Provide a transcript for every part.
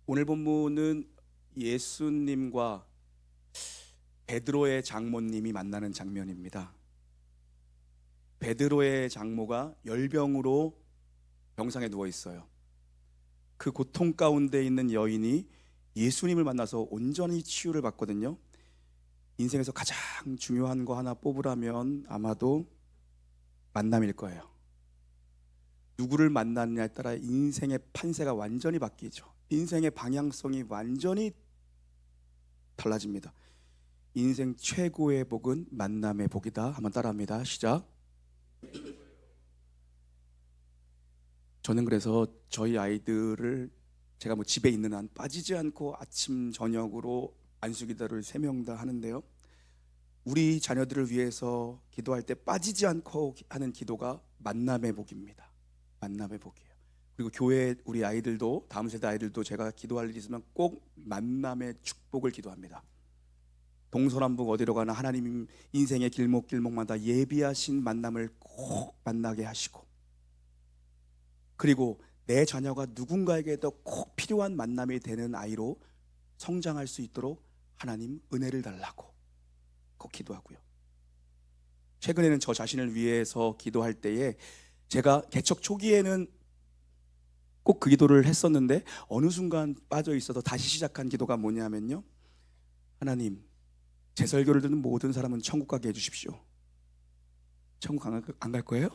오늘 본문은 예수님과 베드로의 장모님이 만나는 장면입니다. 베드로의 장모가 열병으로 병상에 누워 있어요. 그 고통 가운데 있는 여인이 예수님을 만나서 온전히 치유를 받거든요. 인생에서 가장 중요한 거 하나 뽑으라면 아마도 만남일 거예요. 누구를 만나느냐에 따라 인생의 판세가 완전히 바뀌죠. 인생의 방향성이 완전히 달라집니다. 인생 최고의 복은 만남의 복이다. 한번 따라합니다. 시작. 저는 그래서 저희 아이들을 제가 집에 있는 한 빠지지 않고 아침 저녁으로 안수기도를 3명 다 하는데요, 우리 자녀들을 위해서 기도할 때 빠지지 않고 하는 기도가 만남의 복입니다. 만남의 복이에요. 그리고 교회 우리 아이들도, 다음 세대 아이들도 제가 기도할 일이 있으면 꼭 만남의 축복을 기도합니다. 동서남북 어디로 가나 하나님 인생의 길목길목마다 예비하신 만남을 꼭 만나게 하시고, 그리고 내 자녀가 누군가에게도 꼭 필요한 만남이 되는 아이로 성장할 수 있도록 하나님 은혜를 달라고 꼭 기도하고요. 최근에는 저 자신을 위해서 기도할 때에 제가 개척 초기에는 꼭 그 기도를 했었는데 어느 순간 빠져 있어서 다시 시작한 기도가 뭐냐면요, 하나님, 제 설교를 듣는 모든 사람은 천국 가게 해주십시오. 천국 안 갈 거예요?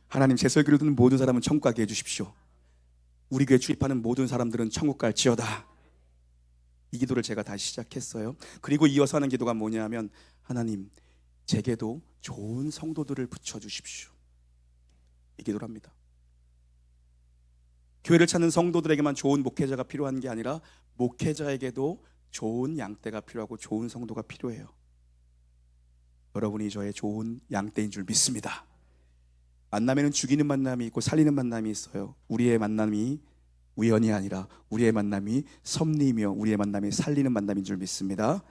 하나님, 제 설교를 듣는 모든 사람은 천국 가게 해주십시오. 우리 교회 출입하는 모든 사람들은 천국 갈지어다. 이 기도를 제가 다시 시작했어요. 그리고 이어서 하는 기도가 뭐냐면, 하나님, 제게도 좋은 성도들을 붙여주십시오. 이 기도를 합니다. 교회를 찾는 성도들에게만 좋은 목회자가 필요한 게 아니라 목회자에게도 좋은 양떼가 필요하고 좋은 성도가 필요해요. 여러분이 저의 좋은 양떼인 줄 믿습니다. 만남에는 죽이는 만남이 있고 살리는 만남이 있어요. 우리의 만남이 우연이 아니라 우리의 만남이 섭리이며 우리의 만남이 살리는 만남인 줄 믿습니다.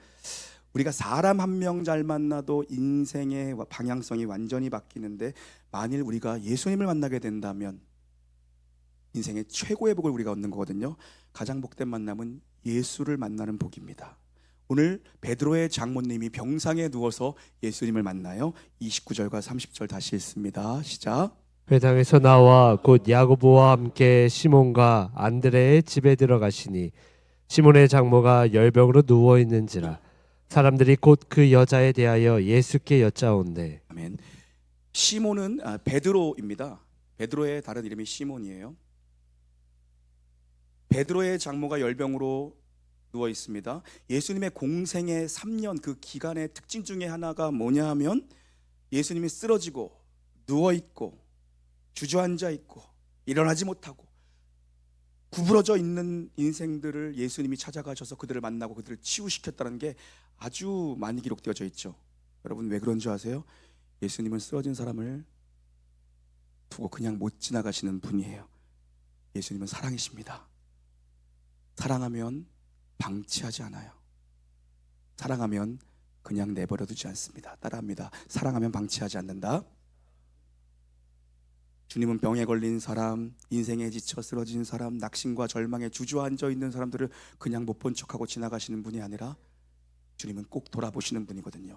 우리가 사람 한 명 잘 만나도 인생의 방향성이 완전히 바뀌는데, 만일 우리가 예수님을 만나게 된다면 인생의 최고의 복을 우리가 얻는 거거든요. 가장 복된 만남은 예수를 만나는 복입니다. 오늘 베드로의 장모님이 병상에 누워서 예수님을 만나요. 29절과 30절 다시 읽습니다. 시작. 회당에서 나와 곧 야고보와 함께 시몬과 안드레의 집에 들어가시니 시몬의 장모가 열병으로 누워 있는지라 사람들이 곧 그 여자에 대하여 예수께 여짜온대. 아멘. 시몬은 베드로입니다. 베드로의 다른 이름이 시몬이에요. 베드로의 장모가 열병으로 누워 있습니다. 예수님의 공생의 3년 그 기간의 특징 중에 하나가 뭐냐 하면, 예수님이 쓰러지고 누워 있고 주저앉아 있고 일어나지 못하고 구부러져 있는 인생들을 예수님이 찾아가셔서 그들을 만나고 그들을 치유시켰다는 게 아주 많이 기록되어져 있죠. 여러분, 왜 그런 줄 아세요? 예수님은 쓰러진 사람을 두고 그냥 못 지나가시는 분이에요. 예수님은 사랑이십니다. 사랑하면 방치하지 않아요. 사랑하면 그냥 내버려 두지 않습니다. 따라합니다. 사랑하면 방치하지 않는다. 주님은 병에 걸린 사람, 인생에 지쳐 쓰러진 사람, 낙심과 절망에 주저앉아 있는 사람들을 그냥 못 본 척하고 지나가시는 분이 아니라 주님은 꼭 돌아보시는 분이거든요.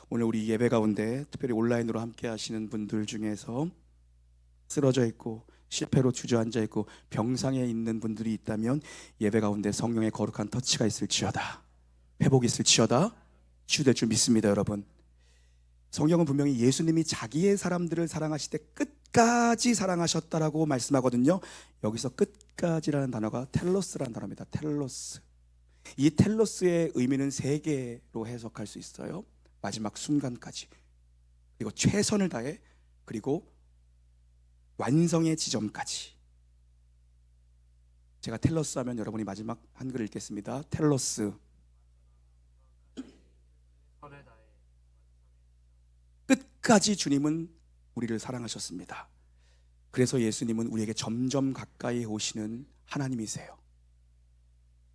오늘 우리 예배 가운데 특별히 온라인으로 함께 하시는 분들 중에서 쓰러져 있고 실패로 주저앉아 있고 병상에 있는 분들이 있다면 예배 가운데 성령의 거룩한 터치가 있을지어다, 회복이 있을지어다, 치유될 줄 믿습니다. 여러분, 성경은 분명히 예수님이 자기의 사람들을 사랑하실 때 끝까지 사랑하셨다라고 말씀하거든요. 여기서 끝까지라는 단어가 텔로스라는 단어입니다. 텔로스. 이 텔로스의 의미는 3개로 해석할 수 있어요. 마지막 순간까지, 그리고 최선을 다해, 그리고 완성의 지점까지. 제가 텔로스 하면 여러분이 마지막 한글을 읽겠습니다. 텔로스. 끝까지 주님은 우리를 사랑하셨습니다. 그래서 예수님은 우리에게 점점 가까이 오시는 하나님이세요.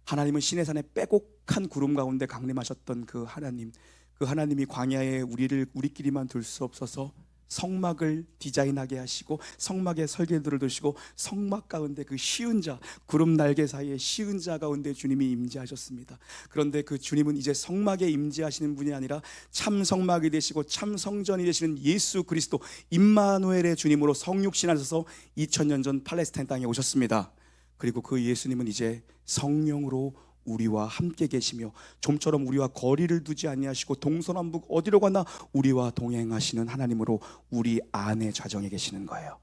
하나님은 시내산의 빼곡한 구름 가운데 강림하셨던 그 하나님, 그 하나님이 광야에 우리끼리만 둘 수 없어서 성막을 디자인하게 하시고 성막에 설계도를 두시고 성막 가운데 그 쉬운 자, 구름 날개 사이에 쉬운 자 가운데 주님이 임재하셨습니다. 그런데 그 주님은 이제 성막에 임재하시는 분이 아니라 참 성막이 되시고 참 성전이 되시는 예수 그리스도 임마누엘의 주님으로 성육신하셔서 2000년 전 팔레스타인 땅에 오셨습니다. 그리고 그 예수님은 이제 성령으로 우리와 함께 계시며 좀처럼 우리와 거리를 두지 아니하시고 동서남북 어디로 가나 우리와 동행하시는 하나님으로 우리 안에 좌정해 계시는 거예요.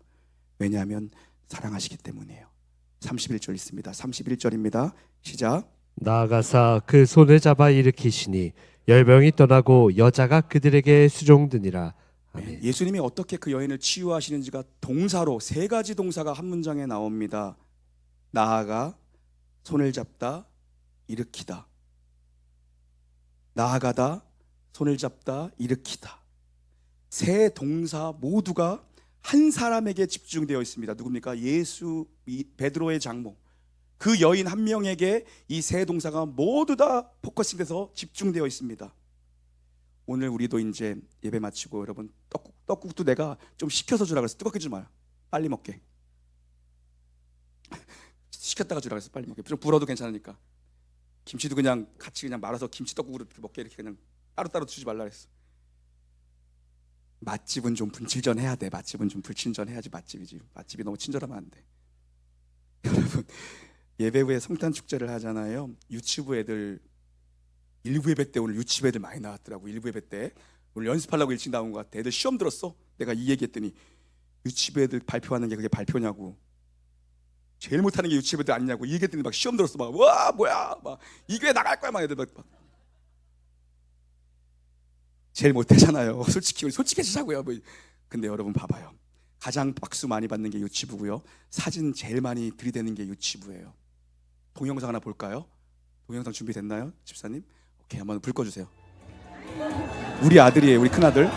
왜냐하면 사랑하시기 때문이에요. 31절 있습니다. 31절입니다. 시작. 나아가사 그 손을 잡아 일으키시니 열병이 떠나고 여자가 그들에게 수종드니라. 아멘. 예수님이 어떻게 그 여인을 치유하시는지가 동사로 세 가지 동사가 한 문장에 나옵니다. 나아가, 손을 잡다, 일으키다. 나아가다, 손을 잡다, 일으키다. 세 동사 모두가 한 사람에게 집중되어 있습니다. 누굽니까? 예수, 베드로의 장모. 그 여인 한 명에게 이 세 동사가 모두 다 포커싱돼서 집중되어 있습니다. 오늘 우리도 이제 예배 마치고 여러분 떡국도 내가 좀 식혀서 주라 그랬어. 뜨겁게 주지 마요. 빨리 먹게. 식혔다가 주라 그랬어. 빨리 먹게. 좀 불어도 괜찮으니까. 김치도 그냥 같이 그냥 말아서 김치 떡국으로 먹게 이렇게 그냥 따로따로 주지 말라 그랬어. 맛집은 좀 분칠전 해야 돼. 맛집은 좀 불친전 해야지 맛집이지. 맛집이 너무 친절하면 안 돼. 여러분 예배 후에 성탄 축제를 하잖아요. 유치부 애들 일부 예배 때 오늘 유치부 애들 많이 나왔더라고. 일부 예배 때 오늘 연습하려고 일찍 나온 것 같아. 애들 시험 들었어. 내가 이 얘기했더니 유치부 애들 발표하는 게 그게 발표냐고. 제일 못하는 게 유치부 애들 아니냐고. 이 얘기했더니 막 시험 들었어. 막 와 뭐야 막 이 교회 나갈 거야 막 애들 막. 제일 못하잖아요. 솔직히 우리 솔직해지자고요. 뭐. 근데 여러분 봐봐요. 가장 박수 많이 받는 게 유치부고요. 사진 제일 많이 들이대는 게 유치부예요. 동영상 하나 볼까요? 동영상 준비됐나요, 집사님? 오케이, 한번 불 꺼주세요. 우리 아들이에요, 우리 큰 아들.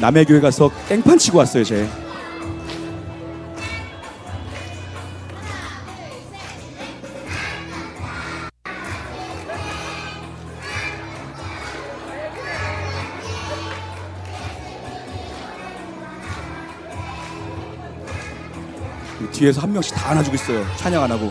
남의 교회 가서 깽판 치고 왔어요, 쟤. 뒤에서 한 명씩 다 안아주고 있어요. 찬양 안 하고.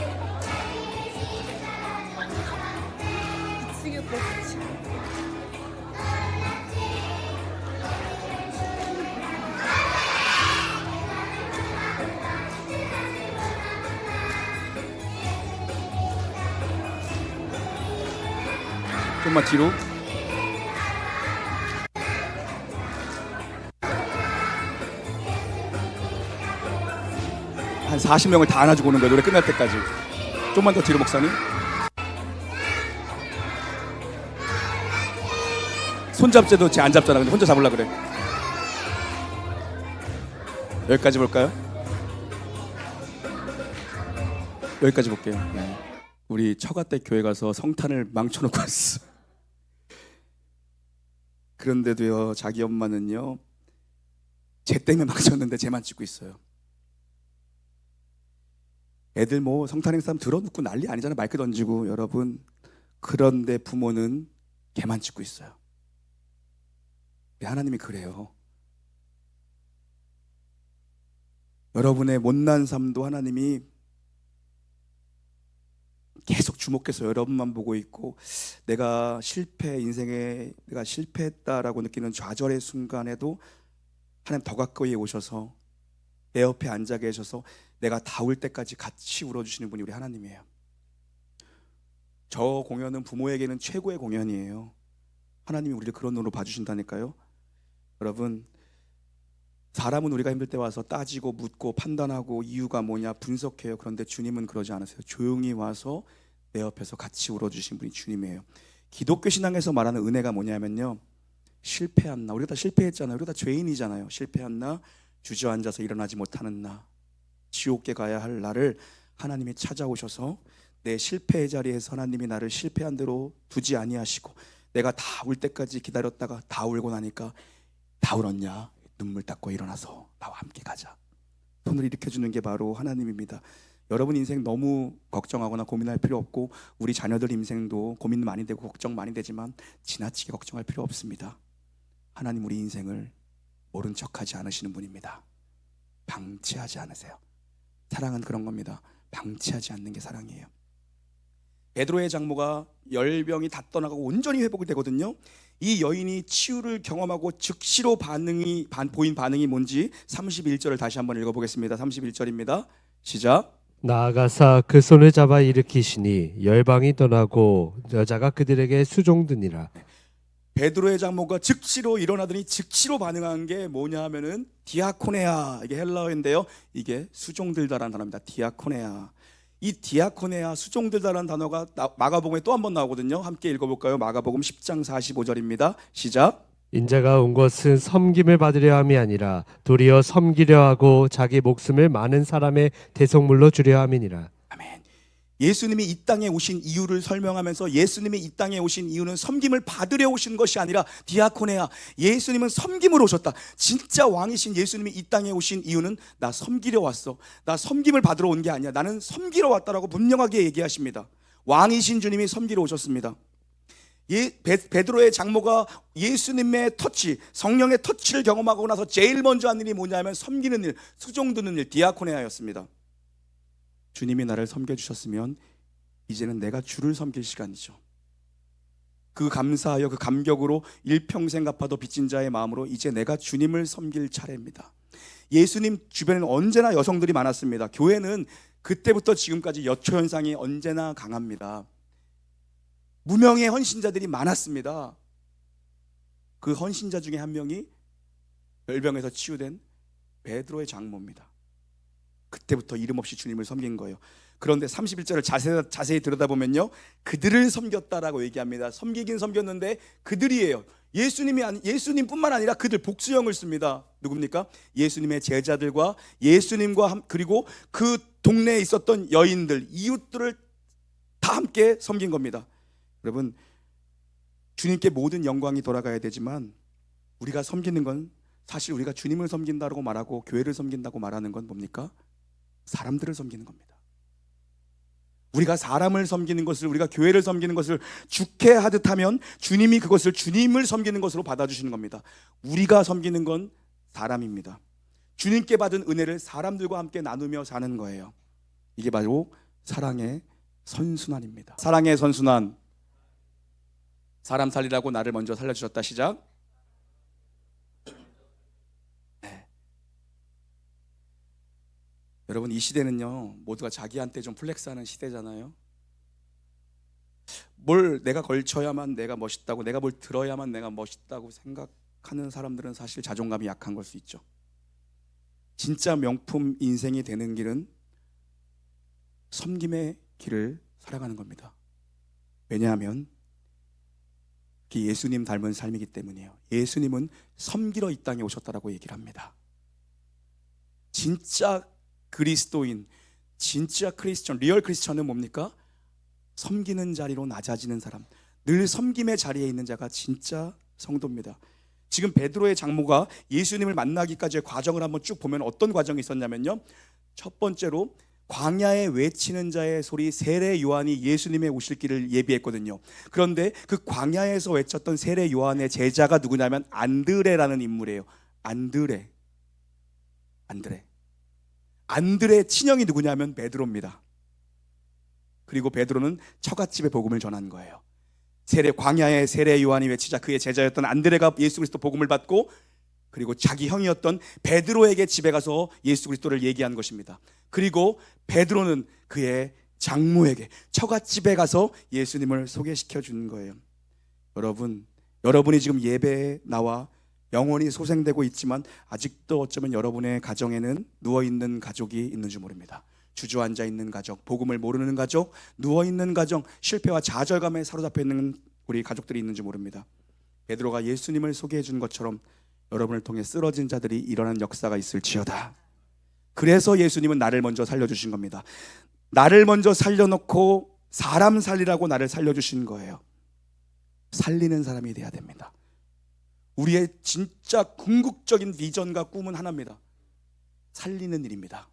좀만 뒤로. 한 40명을 다 안아주고 오는 거예요. 노래 끝날 때까지. 좀만 더 뒤로 목사님. 손잡지도 쟤 안 잡잖아. 근데 혼자 잡으려고 그래. 여기까지 볼까요? 여기까지 볼게요. 네. 우리 처가댁 교회 가서 성탄을 망쳐놓고 왔어. 그런데도요 자기 엄마는요 쟤 때문에 망쳤는데 쟤만 찍고 있어요. 애들 뭐 성탄 행사 들어놓고 난리 아니잖아요. 마이크 던지고. 여러분 그런데 부모는 걔만 찍고 있어요. 하나님이 그래요. 여러분의 못난 삶도 하나님이 계속 주목해서 여러분만 보고 있고, 내가 인생에 내가 실패했다라고 느끼는 좌절의 순간에도 하나님 더 가까이 오셔서 내 옆에 앉아 계셔서 내가 다 울 때까지 같이 울어주시는 분이 우리 하나님이에요. 저 공연은 부모에게는 최고의 공연이에요. 하나님이 우리를 그런 눈으로 봐주신다니까요. 여러분 사람은 우리가 힘들 때 와서 따지고 묻고 판단하고 이유가 뭐냐 분석해요. 그런데 주님은 그러지 않으세요. 조용히 와서 내 옆에서 같이 울어주신 분이 주님이에요. 기독교 신앙에서 말하는 은혜가 뭐냐면요, 실패한 나, 우리가 다 실패했잖아요. 우리가 다 죄인이잖아요. 실패한 나, 주저앉아서 일어나지 못하는 나, 지옥에 가야 할 나를 하나님이 찾아오셔서 내 실패의 자리에서 하나님이 나를 실패한 대로 두지 아니하시고, 내가 다 울 때까지 기다렸다가 다 울고 나니까 다 울었냐? 눈물 닦고 일어나서 나와 함께 가자. 손을 일으켜 주는 게 바로 하나님입니다. 여러분 인생 너무 걱정하거나 고민할 필요 없고, 우리 자녀들 인생도 고민 많이 되고 걱정 많이 되지만 지나치게 걱정할 필요 없습니다. 하나님 우리 인생을 모른 척하지 않으시는 분입니다. 방치하지 않으세요. 사랑은 그런 겁니다. 방치하지 않는 게 사랑이에요. 베드로의 장모가 열병이 다 떠나가고 온전히 회복이 되거든요. 이 여인이 치유를 경험하고 즉시로 보인 반응이 뭔지 31절을 다시 한번 읽어보겠습니다. 31절입니다. 시작. 나아가사 그 손을 잡아 일으키시니 열방이 떠나고 여자가 그들에게 수종드니라. 베드로의 장모가 즉시로 일어나더니 즉시로 반응한 게 뭐냐 하면은 디아코네아, 이게 헬라어인데요, 이게 수종들다라는 단어입니다. 디아코네아. 이 디아코네아, 수종들다라는 단어가 마가복음에 또 한 번 나오거든요. 함께 읽어볼까요? 마가복음 10장 45절입니다. 시작. 인자가 온 것은 섬김을 받으려 함이 아니라 도리어 섬기려 하고 자기 목숨을 많은 사람의 대속물로 주려 함이니라. 아멘. 예수님이 이 땅에 오신 이유를 설명하면서, 예수님이 이 땅에 오신 이유는 섬김을 받으려 오신 것이 아니라 디아코네아, 예수님은 섬김으로 오셨다. 진짜 왕이신 예수님이 이 땅에 오신 이유는 나 섬기려 왔어, 나 섬김을 받으러 온 게 아니야, 나는 섬기러 왔다라고 분명하게 얘기하십니다. 왕이신 주님이 섬기러 오셨습니다. 베드로의 장모가 예수님의 터치, 성령의 터치를 경험하고 나서 제일 먼저 한 일이 뭐냐면 섬기는 일, 수종드는 일, 디아코네아였습니다. 주님이 나를 섬겨주셨으면 이제는 내가 주를 섬길 시간이죠. 그 감사하여 그 감격으로 일평생 갚아도 빚진 자의 마음으로 이제 내가 주님을 섬길 차례입니다. 예수님 주변에는 언제나 여성들이 많았습니다. 교회는 그때부터 지금까지 여초 현상이 언제나 강합니다. 무명의 헌신자들이 많았습니다. 그 헌신자 중에 한 명이 열병에서 치유된 베드로의 장모입니다. 그때부터 이름 없이 주님을 섬긴 거예요. 그런데 31절을 자세히 들여다보면요, 그들을 섬겼다라고 얘기합니다. 섬기긴 섬겼는데 그들이에요. 예수님뿐만 아니라 그들, 복수형을 씁니다. 누굽니까? 예수님의 제자들과 예수님과 그리고 그 동네에 있었던 여인들, 이웃들을 다 함께 섬긴 겁니다. 여러분, 주님께 모든 영광이 돌아가야 되지만 우리가 섬기는 건, 사실 우리가 주님을 섬긴다고 말하고 교회를 섬긴다고 말하는 건 뭡니까? 사람들을 섬기는 겁니다. 우리가 사람을 섬기는 것을, 우리가 교회를 섬기는 것을 주께 하듯 하면 주님이 그것을 주님을 섬기는 것으로 받아주시는 겁니다. 우리가 섬기는 건 사람입니다. 주님께 받은 은혜를 사람들과 함께 나누며 사는 거예요. 이게 바로 사랑의 선순환입니다. 사랑의 선순환. 사람 살리라고 나를 먼저 살려주셨다. 시작. 여러분, 이 시대는요, 모두가 자기한테 좀 플렉스하는 시대잖아요. 뭘 내가 걸쳐야만 내가 멋있다고, 내가 뭘 들어야만 내가 멋있다고 생각하는 사람들은 사실 자존감이 약한 걸 수 있죠. 진짜 명품 인생이 되는 길은 섬김의 길을 살아가는 겁니다. 왜냐하면 그게 예수님 닮은 삶이기 때문이에요. 예수님은 섬기러 이 땅에 오셨다라고 얘기를 합니다. 진짜 그리스도인, 진짜 크리스천, 리얼 크리스천은 뭡니까? 섬기는 자리로 낮아지는 사람, 늘 섬김의 자리에 있는 자가 진짜 성도입니다. 지금 베드로의 장모가 예수님을 만나기까지의 과정을 한번 쭉 보면 어떤 과정이 있었냐면요, 첫 번째로 광야에 외치는 자의 소리, 세례 요한이 예수님의 오실 길을 예비했거든요. 그런데 그 광야에서 외쳤던 세례 요한의 제자가 누구냐면 안드레라는 인물이에요. 안드레 친형이 누구냐면 베드로입니다. 그리고 베드로는 처갓집에 복음을 전한 거예요. 광야의 세례 요한이 외치자 그의 제자였던 안드레가 예수 그리스도 복음을 받고, 그리고 자기 형이었던 베드로에게 집에 가서 예수 그리스도를 얘기한 것입니다. 그리고 베드로는 그의 장모에게 처갓집에 가서 예수님을 소개시켜 준 거예요. 여러분이 지금 예배에 나와 영혼이 소생되고 있지만 아직도 어쩌면 여러분의 가정에는 누워있는 가족이 있는 줄 모릅니다. 주저앉아 있는 가족, 복음을 모르는 가족, 누워있는 가정, 실패와 좌절감에 사로잡혀 있는 우리 가족들이 있는 줄 모릅니다. 베드로가 예수님을 소개해 준 것처럼 여러분을 통해 쓰러진 자들이 일어나는 역사가 있을지어다. 그래서 예수님은 나를 먼저 살려주신 겁니다. 나를 먼저 살려놓고 사람 살리라고 나를 살려주신 거예요. 살리는 사람이 돼야 됩니다. 우리의 진짜 궁극적인 비전과 꿈은 하나입니다. 살리는 일입니다.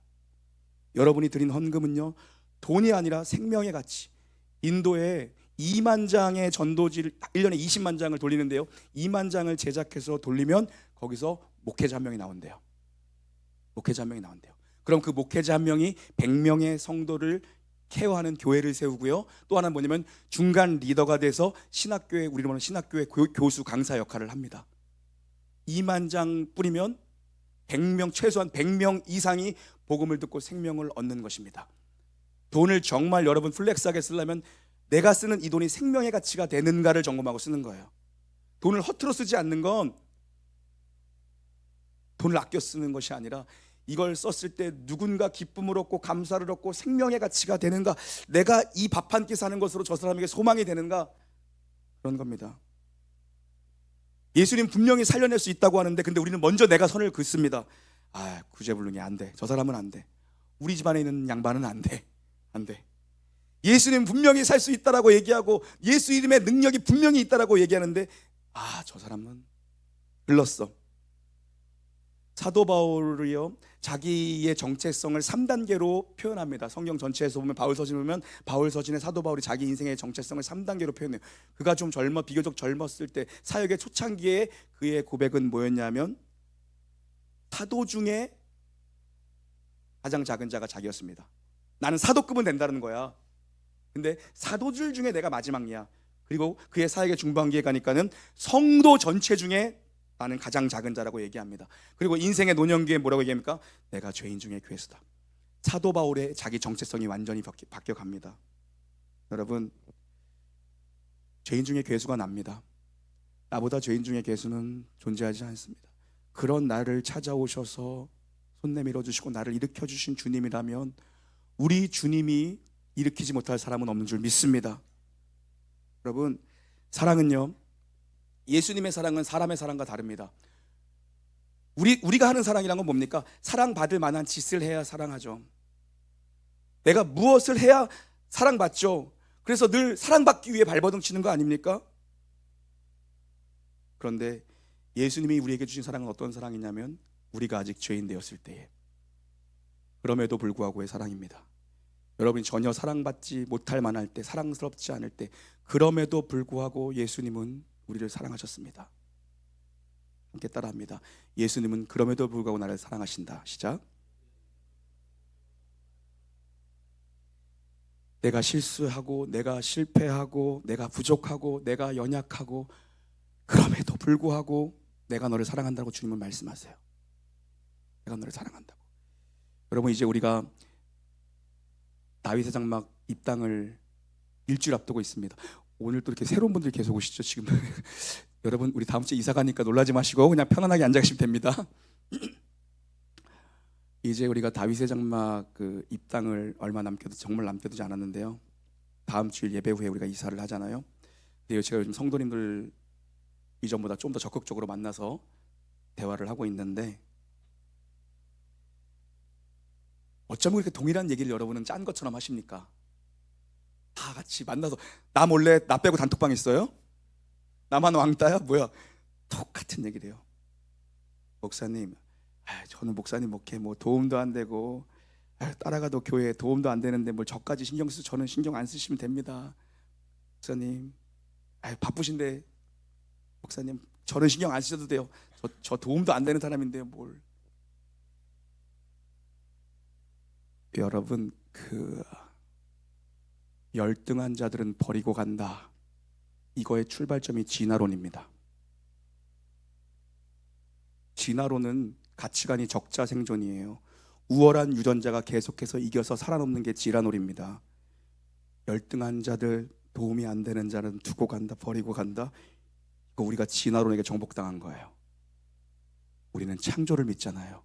여러분이 드린 헌금은요, 돈이 아니라 생명의 가치. 인도에 2만 장의 전도지를 1년에 20만 장을 돌리는데요, 2만 장을 제작해서 돌리면 거기서 목회자 한 명이 나온대요. 목회자 한 명이 나온대요. 그럼 그 목회자 한 명이 100명의 성도를 케어하는 교회를 세우고요, 또 하나는 뭐냐면 중간 리더가 돼서 신학교에, 우리로 말하는 신학교의 교수 강사 역할을 합니다. 2만 장 뿌리면 100명, 최소한 100명 이상이 복음을 듣고 생명을 얻는 것입니다. 돈을 정말 여러분 플렉스하게 쓰려면 내가 쓰는 이 돈이 생명의 가치가 되는가를 점검하고 쓰는 거예요. 돈을 허투루 쓰지 않는 건 돈을 아껴 쓰는 것이 아니라 이걸 썼을 때 누군가 기쁨을 얻고 감사를 얻고 생명의 가치가 되는가, 내가 이 밥 한 끼 사는 것으로 저 사람에게 소망이 되는가, 그런 겁니다. 예수님 분명히 살려낼 수 있다고 하는데, 근데 우리는 먼저 내가 선을 긋습니다. 아, 구제불능이 안 돼, 저 사람은 안 돼, 우리 집안에 있는 양반은 안 돼, 안 돼. 예수님 분명히 살 수 있다라고 얘기하고 예수 이름의 능력이 분명히 있다라고 얘기하는데, 아, 저 사람은 글렀어. 사도 바울이요, 자기의 정체성을 3단계로 표현합니다. 성경 전체에서 보면, 바울 서신을 보면 바울 서신에 사도 바울이 자기 인생의 정체성을 3단계로 표현해요. 그가 좀 비교적 젊었을 때, 사역의 초창기에 그의 고백은 뭐였냐면 사도 중에 가장 작은 자가 자기였습니다. 나는 사도급은 된다는 거야. 근데 사도들 중에 내가 마지막이야. 그리고 그의 사역의 중반기에 가니까는 성도 전체 중에 나는 가장 작은 자라고 얘기합니다. 그리고 인생의 노년기에 뭐라고 얘기합니까? 내가 죄인 중에 괴수다. 사도 바울의 자기 정체성이 완전히 바뀌어갑니다. 여러분, 죄인 중에 괴수가 납니다. 나보다 죄인 중에 괴수는 존재하지 않습니다. 그런 나를 찾아오셔서 손 내밀어 주시고 나를 일으켜 주신 주님이라면 우리 주님이 일으키지 못할 사람은 없는 줄 믿습니다. 여러분, 사랑은요, 예수님의 사랑은 사람의 사랑과 다릅니다. 우리가 하는 사랑이란 건 뭡니까? 사랑받을 만한 짓을 해야 사랑하죠. 내가 무엇을 해야 사랑받죠. 그래서 늘 사랑받기 위해 발버둥 치는 거 아닙니까? 그런데 예수님이 우리에게 주신 사랑은 어떤 사랑이냐면 우리가 아직 죄인 되었을 때에, 그럼에도 불구하고의 사랑입니다. 여러분이 전혀 사랑받지 못할 만할 때, 사랑스럽지 않을 때, 그럼에도 불구하고 예수님은 우리를 사랑하셨습니다. 함께 따라합니다. 예수님은 그럼에도 불구하고 나를 사랑하신다. 시작. 내가 실수하고, 내가 실패하고, 내가 부족하고, 내가 연약하고, 그럼에도 불구하고 내가 너를 사랑한다고 주님은 말씀하세요. 내가 너를 사랑한다고. 여러분, 이제 우리가 다윗의 장막 입당을 일주일 앞두고 있습니다. 오늘 또 이렇게 새로운 분들이 계속 오시죠 지금. 여러분, 우리 다음 주에 이사 가니까 놀라지 마시고 그냥 편안하게 앉아 계시면 됩니다. 이제 우리가 다윗의 장막 그 입당을 정말 남겨두지 않았는데요, 다음 주일 예배 후에 우리가 이사를 하잖아요. 근데 제가 요즘 성도님들 이전보다 좀 더 적극적으로 만나서 대화를 하고 있는데, 어쩌면 이렇게 동일한 얘기를 여러분은 짠 것처럼 하십니까? 다 같이 만나서 나 몰래 나 빼고 단톡방 있어요? 나만 왕따야? 뭐야? 똑같은 얘기를 해요. 목사님, 저는 목사님 목회 뭐 도움도 안 되고, 따라가도 교회 도움도 안 되는데 뭘 저까지 신경 쓰? 저는 신경 안 쓰시면 됩니다. 목사님, 바쁘신데 목사님 저는 신경 안 쓰셔도 돼요. 저 도움도 안 되는 사람인데요, 뭘? 여러분, 그 열등한 자들은 버리고 간다, 이거의 출발점이 진화론입니다. 진화론은 가치관이 적자 생존이에요. 우월한 유전자가 계속해서 이겨서 살아남는 게 진화론입니다. 열등한 자들, 도움이 안 되는 자는 두고 간다, 버리고 간다, 이거 우리가 진화론에게 정복당한 거예요. 우리는 창조를 믿잖아요.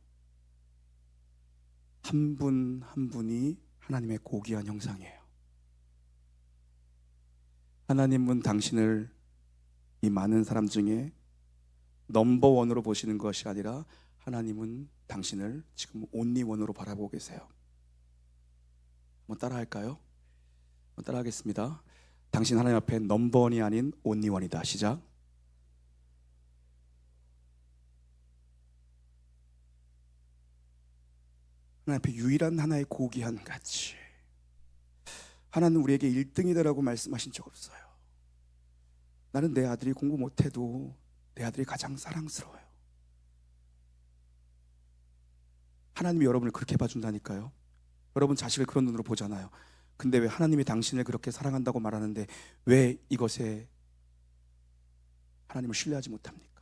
한 분 한 분이 하나님의 고귀한 형상이에요. 하나님은 당신을 이 많은 사람 중에 넘버원으로 보시는 것이 아니라 하나님은 당신을 지금 온리원으로 바라보고 계세요. 한번 따라할까요? 한번 따라하겠습니다. 당신 하나님 앞에 넘버원이 아닌 온리원이다. 시작. 하나님 앞에 유일한 하나의 고귀한 가치. 하나는 우리에게 1등이다라고 말씀하신 적 없어요. 나는 내 아들이 공부 못해도 내 아들이 가장 사랑스러워요. 하나님이 여러분을 그렇게 봐준다니까요. 여러분 자식을 그런 눈으로 보잖아요. 근데 왜 하나님이 당신을 그렇게 사랑한다고 말하는데 왜 이것에 하나님을 신뢰하지 못합니까?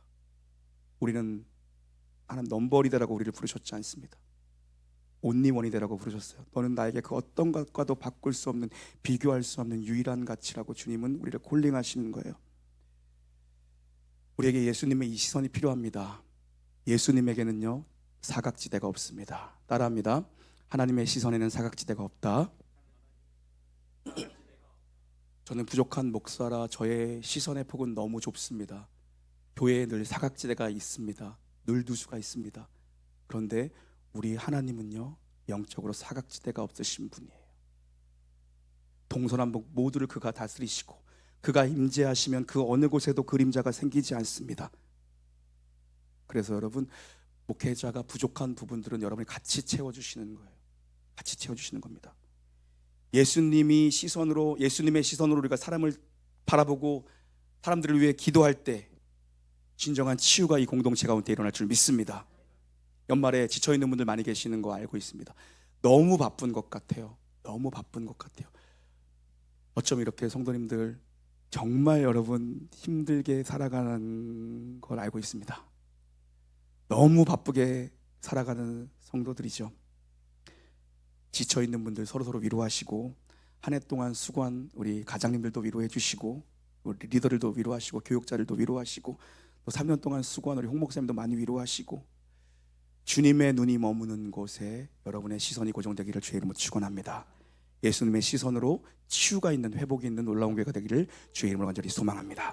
우리는 하나님 넘버리다라고 우리를 부르셨지 않습니다. 온리원이다라고 부르셨어요. 너는 나에게 그 어떤 것과도 바꿀 수 없는, 비교할 수 없는 유일한 가치라고 주님은 우리를 콜링하시는 거예요. 우리에게 예수님의 이 시선이 필요합니다. 예수님에게는요 사각지대가 없습니다. 따라합니다. 하나님의 시선에는 사각지대가 없다. 저는 부족한 목사라 저의 시선의 폭은 너무 좁습니다. 교회에 늘 사각지대가 있습니다. 늘 누수가 있습니다. 그런데 우리 하나님은요 영적으로 사각지대가 없으신 분이에요. 동서남북 모두를 그가 다스리시고 그가 임재하시면 그 어느 곳에도 그림자가 생기지 않습니다. 그래서 여러분 목회자가 부족한 부분들은 여러분이 같이 채워주시는 거예요. 같이 채워주시는 겁니다. 예수님의 시선으로 우리가 사람을 바라보고 사람들을 위해 기도할 때 진정한 치유가 이 공동체 가운데 일어날 줄 믿습니다. 연말에 지쳐있는 분들 많이 계시는 거 알고 있습니다. 너무 바쁜 것 같아요. 너무 바쁜 것 같아요. 어쩜 이렇게 성도님들 정말 여러분 힘들게 살아가는 걸 알고 있습니다. 너무 바쁘게 살아가는 성도들이죠. 지쳐있는 분들 서로 위로하시고 한 해 동안 수고한 우리 가장님들도 위로해 주시고 우리 리더들도 위로하시고 교육자들도 위로하시고 또 3년 동안 수고한 우리 홍 목사님도 많이 위로하시고 주님의 눈이 머무는 곳에 여러분의 시선이 고정되기를 주의 이름으로 축원합니다. 예수님의 시선으로 치유가 있는, 회복이 있는 놀라운 교회가 되기를 주의 이름으로 간절히 소망합니다.